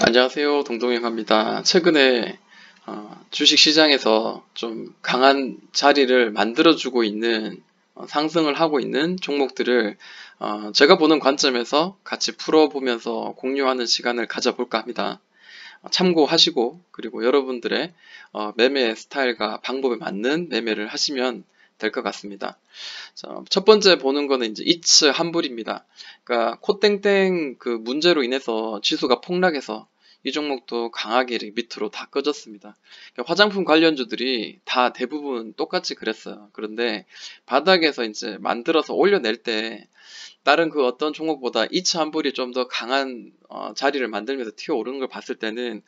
안녕하세요. 동동영입니다. 최근에 주식시장에서 좀 강한 자리를 만들어주고 있는 상승을 하고 있는 종목들을 제가 보는 관점에서 같이 풀어보면서 공유하는 시간을 가져볼까 합니다. 참고하시고 그리고 여러분들의 매매 스타일과 방법에 맞는 매매를 하시면 될 것 같습니다. 자, 첫 번째 보는 거는 이제 이츠 환불입니다. 그러니까 코땡땡 그 문제로 인해서 지수가 폭락해서 이 종목도 강하게 이렇게 밑으로 다 꺼졌습니다. 그러니까 화장품 관련주들이 다 대부분 똑같이 그랬어요. 그런데 바닥에서 이제 만들어서 올려낼 때 다른 그 어떤 종목보다 이츠 환불이 좀 더 강한 자리를 만들면서 튀어오르는 걸 봤을 때는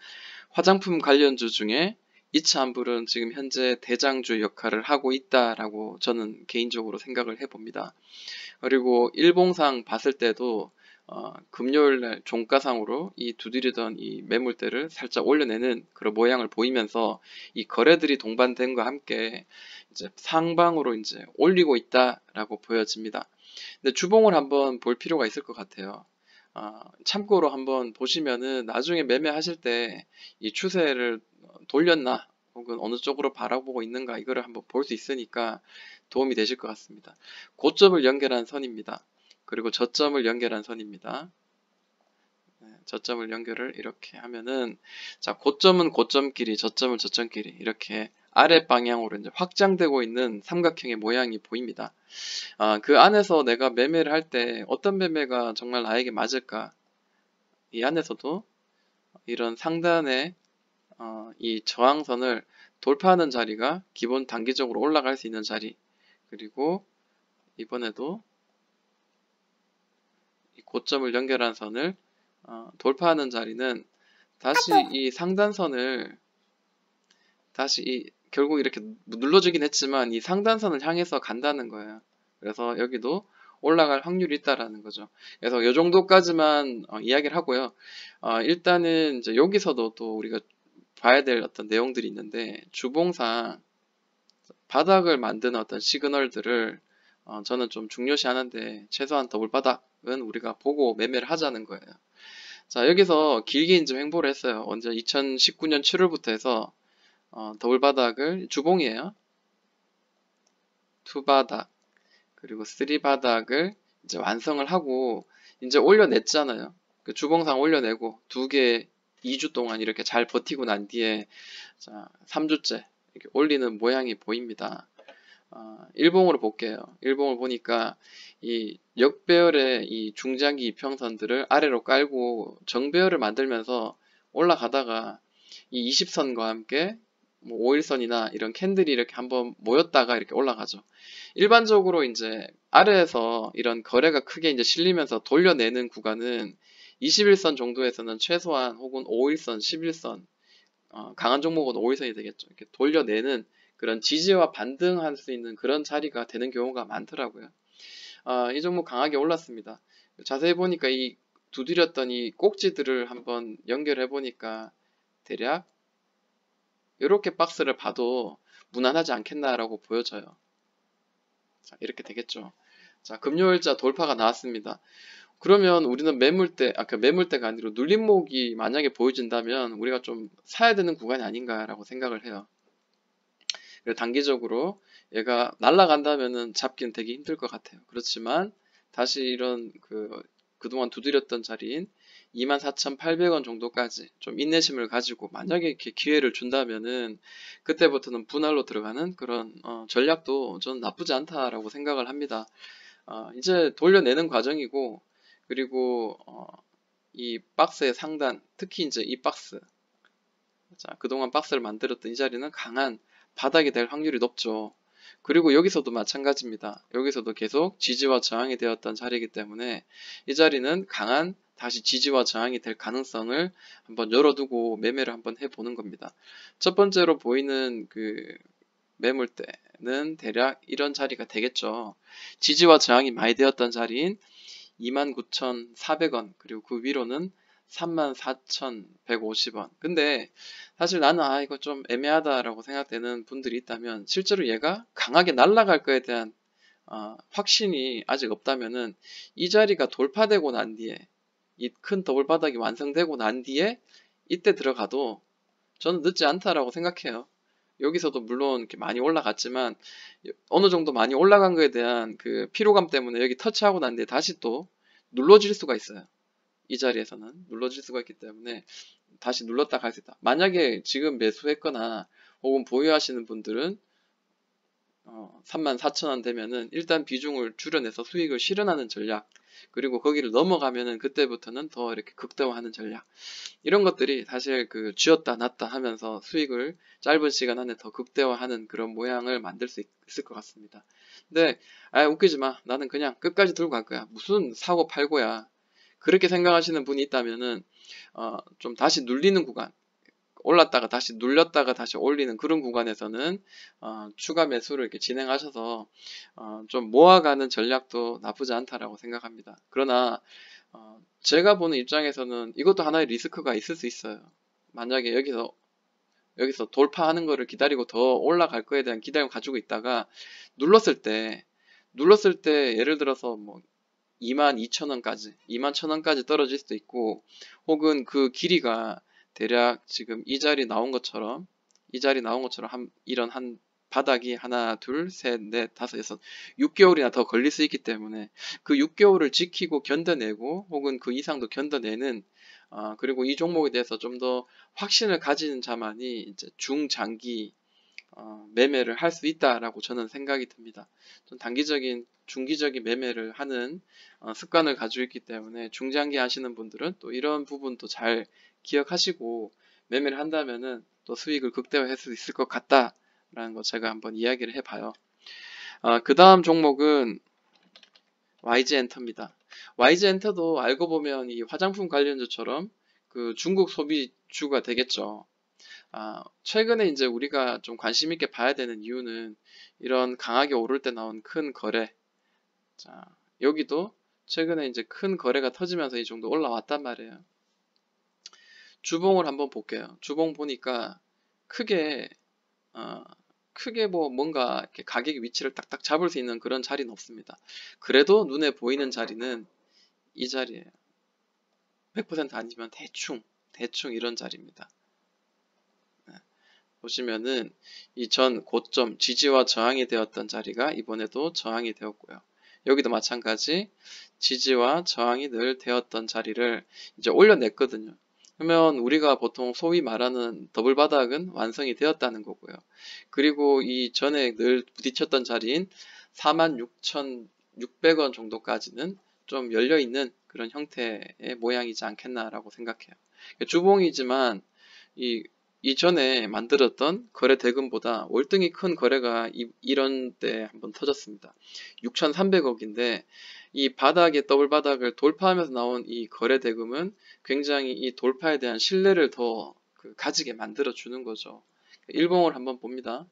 화장품 관련주 중에 이츠 환불은 지금 현재 대장주 역할을 하고 있다라고 저는 개인적으로 생각을 해봅니다. 그리고 일봉상 봤을 때도 금요일날 종가상으로 이 두드리던 이 매물대를 살짝 올려내는 그런 모양을 보이면서 이 거래들이 동반된과 함께 이제 상방으로 이제 올리고 있다라고 보여집니다. 근데 주봉을 한번 볼 필요가 있을 것 같아요. 참고로 한번 보시면은 나중에 매매하실 때 이 추세를 돌렸나 혹은 어느 쪽으로 바라보고 있는가 이거를 한번 볼 수 있으니까 도움이 되실 것 같습니다. 고점을 연결한 선입니다. 그리고 저점을 연결한 선입니다. 저점을 연결을 이렇게 하면은 자 고점은 고점끼리 저점은 저점끼리 이렇게 아래 방향으로 이제 확장되고 있는 삼각형의 모양이 보입니다. 그 안에서 내가 매매를 할 때 어떤 매매가 정말 나에게 맞을까? 이 안에서도 이런 상단의 이 저항선을 돌파하는 자리가 기본 단기적으로 올라갈 수 있는 자리, 그리고 이번에도 이 고점을 연결한 선을 돌파하는 자리는 다시 이 상단선을 다시 결국 이렇게 눌러주긴 했지만 이 상단선을 향해서 간다는 거예요. 그래서 여기도 올라갈 확률이 있다라는 거죠. 그래서 이 정도까지만 이야기를 하고요. 일단은 이제 여기서도 또 우리가 봐야 될 어떤 내용들이 있는데 주봉상 바닥을 만드는 어떤 시그널들을 저는 좀 중요시하는데 최소한 더블 바닥은 우리가 보고 매매를 하자는 거예요. 자, 여기서 길게 이제 횡보를 했어요. 언제 2019년 7월부터 해서 더블 바닥을 주봉이에요. 투 바닥 그리고 쓰리 바닥을 이제 완성을 하고 이제 올려냈잖아요. 그 주봉상 올려내고 두 개 2주 동안 이렇게 잘 버티고 난 뒤에 자, 3주째 이렇게 올리는 모양이 보입니다. 일봉으로 볼게요. 일봉을 보니까 이 역배열의 이 중장기 이평선들을 아래로 깔고 정배열을 만들면서 올라가다가 이 20선과 함께 뭐 5일선이나 이런 캔들이 이렇게 한번 모였다가 이렇게 올라가죠. 일반적으로 이제 아래에서 이런 거래가 크게 이제 실리면서 돌려내는 구간은 21선 정도에서는 최소한 혹은 5일선, 11선, 강한 종목은 5일선이 되겠죠. 이렇게 돌려내는 그런 지지와 반등할 수 있는 그런 자리가 되는 경우가 많더라고요. 이 종목 강하게 올랐습니다. 자세히 보니까 이 두드렸던 이 꼭지들을 한번 연결해 보니까 대략 이렇게 박스를 봐도 무난하지 않겠나라고 보여져요. 자, 이렇게 되겠죠. 자, 금요일자 돌파가 나왔습니다. 그러면 우리는 매물대, 그 매물대가 아니라 눌림목이 만약에 보여진다면 우리가 좀 사야 되는 구간이 아닌가라고 생각을 해요. 단기적으로 얘가 날아간다면은 잡기는 되게 힘들 것 같아요. 그렇지만 다시 이런 그동안 두드렸던 자리인 24,800원 정도까지 좀 인내심을 가지고 만약에 이렇게 기회를 준다면은 그때부터는 분할로 들어가는 그런 전략도 저는 나쁘지 않다라고 생각을 합니다. 이제 돌려내는 과정이고 그리고 이 박스의 상단 특히 이제 이 박스 자 그동안 박스를 만들었던 이 자리는 강한 바닥이 될 확률이 높죠. 그리고 여기서도 마찬가지입니다. 여기서도 계속 지지와 저항이 되었던 자리이기 때문에 이 자리는 강한 다시 지지와 저항이 될 가능성을 한번 열어두고 매매를 한번 해보는 겁니다. 첫 번째로 보이는 그 매물대는 대략 이런 자리가 되겠죠. 지지와 저항이 많이 되었던 자리인 29,400원 그리고 그 위로는 34,150원. 근데 사실 나는 이거 좀 애매하다라고 생각되는 분들이 있다면 실제로 얘가 강하게 날아갈 거에 대한 확신이 아직 없다면은 이 자리가 돌파되고 난 뒤에 이 큰 더블 바닥이 완성되고 난 뒤에 이때 들어가도 저는 늦지 않다라고 생각해요. 여기서도 물론 이렇게 많이 올라갔지만 어느 정도 많이 올라간 거에 대한 그 피로감 때문에 여기 터치하고 난 뒤에 다시 또 눌러질 수가 있어요. 이 자리에서는 눌러질 수가 있기 때문에 다시 눌렀다 갈 수 있다. 만약에 지금 매수했거나 혹은 보유하시는 분들은 34,000원 되면은 일단 비중을 줄여내서 수익을 실현하는 전략, 그리고 거기를 넘어가면은 그때부터는 더 이렇게 극대화하는 전략, 이런 것들이 사실 그 쥐었다 놨다 하면서 수익을 짧은 시간 안에 더 극대화하는 그런 모양을 만들 수 있을 것 같습니다. 근데 웃기지 마, 나는 그냥 끝까지 들고 갈 거야, 무슨 사고 팔고야, 그렇게 생각하시는 분이 있다면은 좀 다시 눌리는 구간, 올랐다가 다시 눌렸다가 다시 올리는 그런 구간에서는 추가 매수를 이렇게 진행하셔서 좀 모아가는 전략도 나쁘지 않다라고 생각합니다. 그러나 제가 보는 입장에서는 이것도 하나의 리스크가 있을 수 있어요. 만약에 여기서 돌파하는 거를 기다리고 더 올라갈 거에 대한 기대를 가지고 있다가 눌렀을 때 예를 들어서 뭐 22,000원까지 21,000원까지 떨어질 수도 있고, 혹은 그 길이가 대략 지금 이 자리 나온 것처럼 이런 한 바닥이 하나, 둘, 셋, 넷, 다섯, 여섯, 6개월이나 더 걸릴 수 있기 때문에 그 6개월을 지키고 견뎌내고 혹은 그 이상도 견뎌내는 그리고 이 종목에 대해서 좀 더 확신을 가지는 자만이 이제 중장기 매매를 할 수 있다라고 저는 생각이 듭니다. 좀 단기적인, 중기적인 매매를 하는 습관을 가지고 있기 때문에 중장기 하시는 분들은 또 이런 부분도 잘 기억하시고 매매를 한다면은 또 수익을 극대화할 수 있을 것 같다라는 거 제가 한번 이야기를 해봐요. 그 다음 종목은 YG엔터입니다. YG엔터도 알고 보면 이 화장품 관련주처럼 그 중국 소비주가 되겠죠. 최근에 이제 우리가 좀 관심 있게 봐야 되는 이유는 이런 강하게 오를 때 나온 큰 거래. 자, 여기도 최근에 이제 큰 거래가 터지면서 이 정도 올라왔단 말이에요. 주봉을 한번 볼게요. 주봉 보니까 크게 뭐 뭔가 이렇게 가격 위치를 딱딱 잡을 수 있는 그런 자리는 없습니다. 그래도 눈에 보이는 자리는 이 자리예요. 100% 아니지만 대충 이런 자리입니다. 보시면은 이 전 고점 지지와 저항이 되었던 자리가 이번에도 저항이 되었고요. 여기도 마찬가지 지지와 저항이 늘 되었던 자리를 이제 올려냈거든요. 그러면 우리가 보통 소위 말하는 더블 바닥은 완성이 되었다는 거고요. 그리고 이 전에 늘 부딪혔던 자리인 46,600원 정도까지는 좀 열려있는 그런 형태의 모양이지 않겠나라고 생각해요. 주봉이지만 이전에 만들었던 거래 대금보다 월등히 큰 거래가 이런 때 한번 터졌습니다. 6,300억인데 이 바닥에 더블 바닥을 돌파하면서 나온 이 거래 대금은 굉장히 이 돌파에 대한 신뢰를 더 가지게 만들어 주는 거죠. 일봉을 한번 봅니다.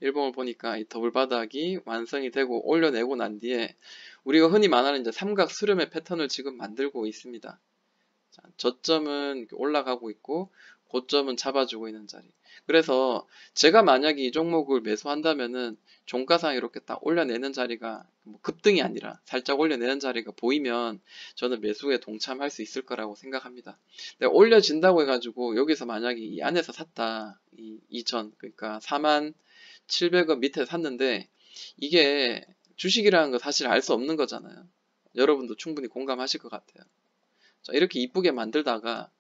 일봉을 보니까 이 더블 바닥이 완성이 되고 올려내고 난 뒤에 우리가 흔히 말하는 이제 삼각 수렴의 패턴을 지금 만들고 있습니다. 자, 저점은 올라가고 있고 고점은 잡아주고 있는 자리. 그래서 제가 만약에 이 종목을 매수한다면은 종가상 이렇게 딱 올려내는 자리가 뭐 급등이 아니라 살짝 올려내는 자리가 보이면 저는 매수에 동참할 수 있을 거라고 생각합니다. 근데 올려진다고 해가지고 여기서 만약에 이 안에서 샀다, 이전 그러니까 47,000원 밑에 샀는데 이게 주식이라는 거 사실 알 수 없는 거잖아요. 여러분도 충분히 공감하실 것 같아요. 자, 이렇게 이쁘게 만들다가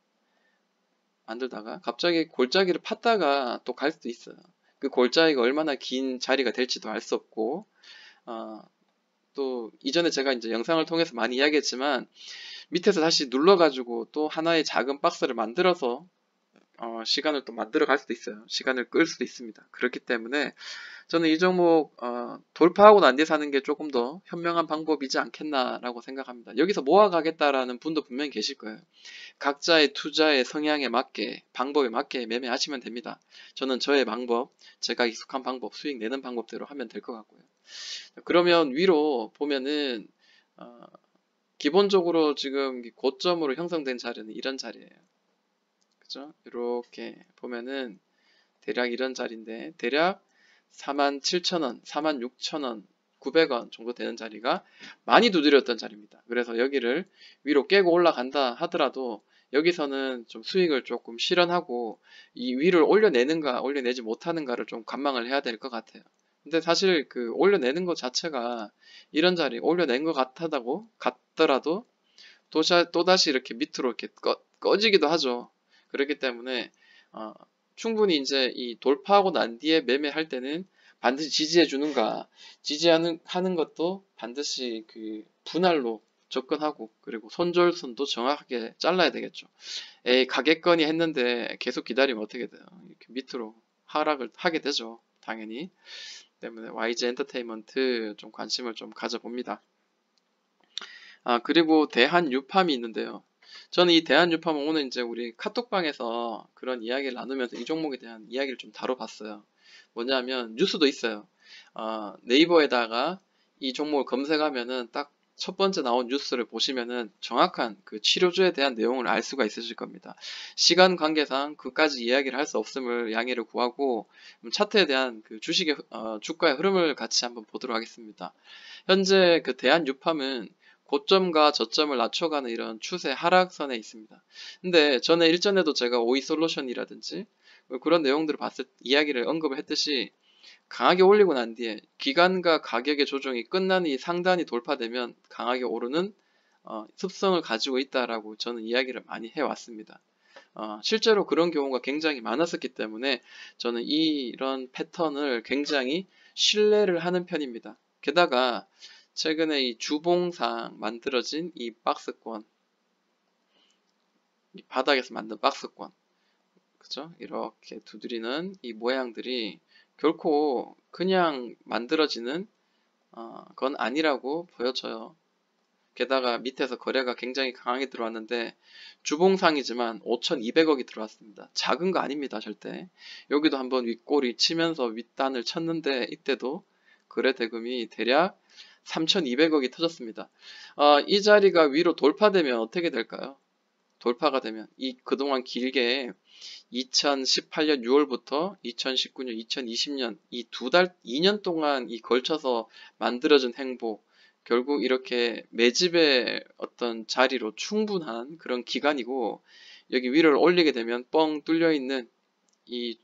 갑자기 골짜기를 팠다가 또 갈 수도 있어요. 그 골짜기가 얼마나 긴 자리가 될지도 알 수 없고, 또 이전에 제가 이제 영상을 통해서 많이 이야기했지만 밑에서 다시 눌러가지고 또 하나의 작은 박스를 만들어서 시간을 또 만들어 갈 수도 있어요. 시간을 끌 수도 있습니다. 그렇기 때문에 저는 이 종목 돌파하고 난 뒤에 사는 게 조금 더 현명한 방법이지 않겠나라고 생각합니다. 여기서 모아가겠다라는 분도 분명히 계실 거예요. 각자의 투자의 성향에 맞게, 방법에 맞게 매매하시면 됩니다. 저는 저의 방법, 제가 익숙한 방법, 수익 내는 방법대로 하면 될 것 같고요. 그러면 위로 보면은 기본적으로 지금 고점으로 형성된 자리는 이런 자리예요. 그죠? 이렇게 보면은 대략 이런 자리인데 대략 47,000원, 46,000원, 900원 정도 되는 자리가 많이 두드렸던 자리입니다. 그래서 여기를 위로 깨고 올라간다 하더라도 여기서는 좀 수익을 조금 실현하고 이 위를 올려내는가 올려내지 못하는가를 좀 관망을 해야 될 것 같아요. 근데 사실 그 올려내는 것 자체가 이런 자리 올려낸 것 같더라도 또다시 이렇게 밑으로 이렇게 꺼지기도 하죠. 그렇기 때문에 어, 충분히 이제 이 돌파하고 난 뒤에 매매할 때는 반드시 지지해 주는가, 하는 것도 반드시 그 분할로 접근하고 그리고 손절선도 정확하게 잘라야 되겠죠. 에이, 가겠거니 했는데 계속 기다리면 어떻게 돼요? 이렇게 밑으로 하락을 하게 되죠. 당연히. 때문에 YG 엔터테인먼트 좀 관심을 좀 가져봅니다. 아, 그리고 대한유팜이 있는데요. 저는 이 대한유팜 오늘 이제 우리 카톡방에서 그런 이야기를 나누면서 이 종목에 대한 이야기를 좀 다뤄봤어요. 뭐냐면 뉴스도 있어요. 네이버에다가 이 종목을 검색하면은 딱 첫 번째 나온 뉴스를 보시면은 정확한 그 치료주에 대한 내용을 알 수가 있으실 겁니다. 시간 관계상 그까지 이야기를 할 수 없음을 양해를 구하고 차트에 대한 그 주가의 흐름을 같이 한번 보도록 하겠습니다. 현재 그 대한유팜은 고점과 저점을 낮춰가는 이런 추세 하락선에 있습니다. 근데 전에 일전에도 제가 오이솔루션이라든지 그런 내용들을 이야기를 언급을 했듯이 강하게 올리고 난 뒤에 기간과 가격의 조정이 끝나는 이 상단이 돌파되면 강하게 오르는 습성을 가지고 있다라고 저는 이야기를 많이 해왔습니다. 실제로 그런 경우가 굉장히 많았었기 때문에 저는 이런 패턴을 굉장히 신뢰를 하는 편입니다. 게다가 최근에 이 주봉상 만들어진 이 박스권, 이 바닥에서 만든 박스권, 그죠? 이렇게 두드리는 이 모양들이 결코 그냥 만들어지는 건 아니라고 보여져요. 게다가 밑에서 거래가 굉장히 강하게 들어왔는데 주봉상이지만 5,200억이 들어왔습니다. 작은 거 아닙니다, 절대. 여기도 한번 윗꼬리 치면서 윗단을 쳤는데 이때도 거래 대금이 대략 3,200억이 터졌습니다. 이 자리가 위로 돌파되면 어떻게 될까요? 돌파가 되면 이 그동안 길게 2018년 6월부터 2019년, 2020년 이 2년 동안 이 걸쳐서 만들어진 행보, 결국 이렇게 매집의 어떤 자리로 충분한 그런 기간이고 여기 위를 올리게 되면 뻥 뚫려 있는 이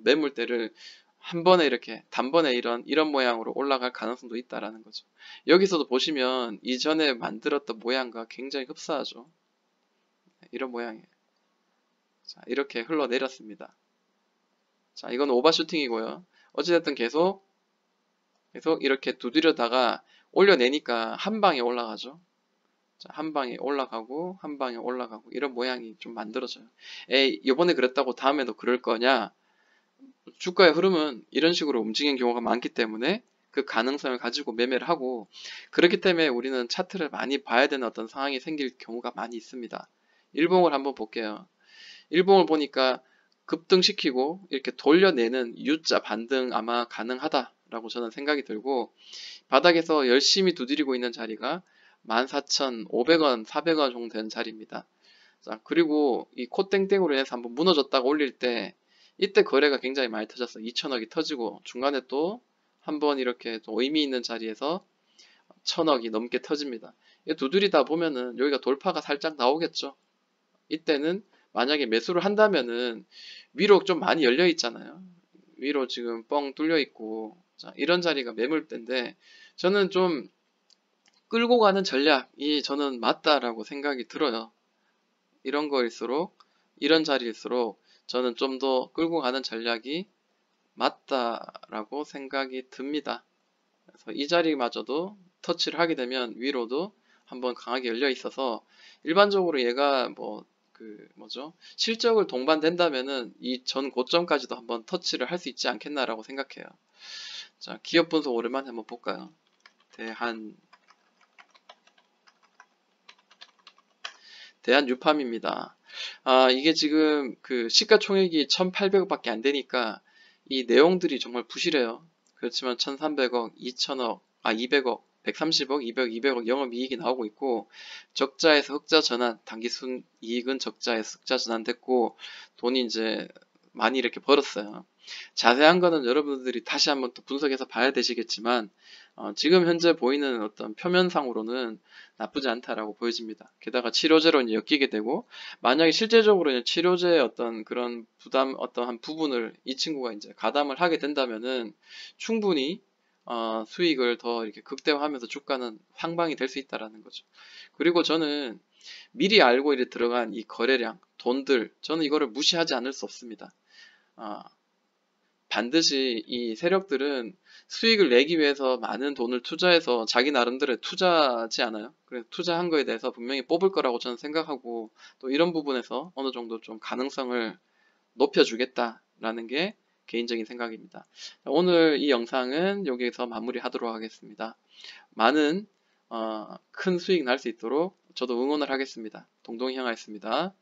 매물대를 한 번에 이렇게 단번에 이런 모양으로 올라갈 가능성도 있다라는 거죠. 여기서도 보시면 이전에 만들었던 모양과 굉장히 흡사하죠. 이런 모양이에요. 자, 이렇게 흘러내렸습니다. 자, 이건 오버슈팅이고요. 어찌됐든 계속 이렇게 두드려다가 올려내니까 한 방에 올라가죠. 자, 한 방에 올라가고 한 방에 올라가고 이런 모양이 좀 만들어져요. 에이, 요번에 그랬다고 다음에도 그럴 거냐? 주가의 흐름은 이런 식으로 움직이는 경우가 많기 때문에 그 가능성을 가지고 매매를 하고 그렇기 때문에 우리는 차트를 많이 봐야 되는 어떤 상황이 생길 경우가 많이 있습니다. 일봉을 한번 볼게요. 일봉을 보니까 급등시키고 이렇게 돌려내는 U자 반등 아마 가능하다라고 저는 생각이 들고 바닥에서 열심히 두드리고 있는 자리가 14,500원, 400원 정도 되는 자리입니다. 자, 그리고 이 코땡땡으로 인해서 한번 무너졌다가 올릴 때 이때 거래가 굉장히 많이 터졌어요. 2천억이 터지고 중간에 또 한번 이렇게 좀 의미 있는 자리에서 1,000억이 넘게 터집니다. 두드리다 보면은 여기가 돌파가 살짝 나오겠죠. 이때는 만약에 매수를 한다면은 위로 좀 많이 열려 있잖아요. 위로 지금 뻥 뚫려 있고 자, 이런 자리가 매물대인데 저는 좀 끌고 가는 전략이 저는 맞다라고 생각이 들어요. 이런 자리일수록 저는 좀 더 끌고 가는 전략이 맞다라고 생각이 듭니다. 그래서 이 자리마저도 터치를 하게 되면 위로도 한번 강하게 열려 있어서 일반적으로 얘가 실적을 동반된다면은 이 전 고점까지도 한번 터치를 할 수 있지 않겠나라고 생각해요. 자, 기업 분석 오랜만에 한번 볼까요? 대한유팜입니다. 이게 지금 그 시가총액이 1,800억밖에 안 되니까 이 내용들이 정말 부실해요. 그렇지만 1,300억, 2,000억, 200억, 130억, 200억, 200억 영업이익이 나오고 있고 적자에서 흑자 전환, 당기순이익은 적자에서 흑자 전환됐고 돈이 이제 많이 이렇게 벌었어요. 자세한 거는 여러분들이 다시 한번 또 분석해서 봐야 되시겠지만 지금 현재 보이는 어떤 표면상으로는 나쁘지 않다라고 보여집니다. 게다가 치료제로 이제 엮이게 되고 만약에 실제적으로 이제 치료제의 어떤 그런 부담 어떠한 부분을 이 친구가 이제 가담을 하게 된다면은 충분히 수익을 더 이렇게 극대화하면서 주가는 상방이 될 수 있다라는 거죠. 그리고 저는 미리 알고 이제 들어간 이 거래량, 돈들, 저는 이거를 무시하지 않을 수 없습니다. 아, 반드시 이 세력들은 수익을 내기 위해서 많은 돈을 투자해서 자기 나름대로 투자하지 않아요. 그래서 투자한 거에 대해서 분명히 뽑을 거라고 저는 생각하고 또 이런 부분에서 어느 정도 좀 가능성을 높여주겠다라는 게 개인적인 생각입니다. 오늘 이 영상은 여기에서 마무리하도록 하겠습니다. 많은 큰 수익 날 수 있도록 저도 응원을 하겠습니다. 동동이 형하였습니다.